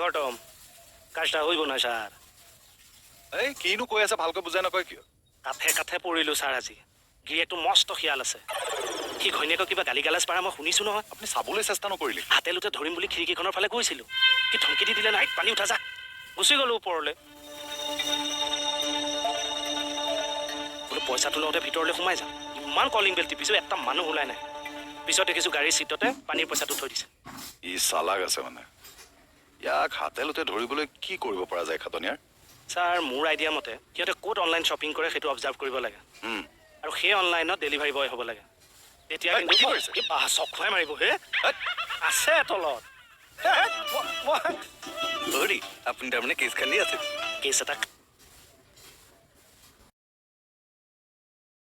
খতম কাজটা হইব না স্যার এই কিনো কৈ আছে ভালকৈ বুজাই নকয় কিয় কাঠে কাঠে পৰিলো ছাৰ আজি গিৰিয়েকটো মস্ত শিয়াল আছে সি ঘৈণীয়েকক কিবা গালি গালাজ পাৰা মই শুনিছো নহয় আপুনি চাবলৈ চেষ্টা নকৰিলে হাতে লোতে ধৰিম বুলি খিৰিকীখনৰ ফালে গৈছিলো কি ধমকি দি দিলে নাই পানী উঠা যা গুচি গলো ওপৰলৈ বোলো পইচাটো লওঁতে ভিতৰলৈ সোমাই যাম ইমান কলিং বেল টিপিছো এটা মানুহ ওলাই নাই পিছত দেখিছো গাড়ীৰ চিটতে পানীৰ পইচাটো থৈ দিছে ই চালাক আছে মানে ইয়াক হাতে লোতে ধৰিবলৈ কি কৰিব পৰা যায় খাটনিয়াৰ ছাৰ মোৰ আইডিয়া মতে সিহঁতে ক'ত অনলাইন শ্বপিং কৰে সেইটো অবজাৰ্ভ কৰিব লাগে আৰু সেই অনলাইনত ডেলিভাৰী বয় হ'ব লাগে তেতিয়া কিন্তু চক খুৱাই মাৰিব হে আছে তলত হেৰি আপুনি তাৰমানে কেছ খান্দি আছে কেছ এটা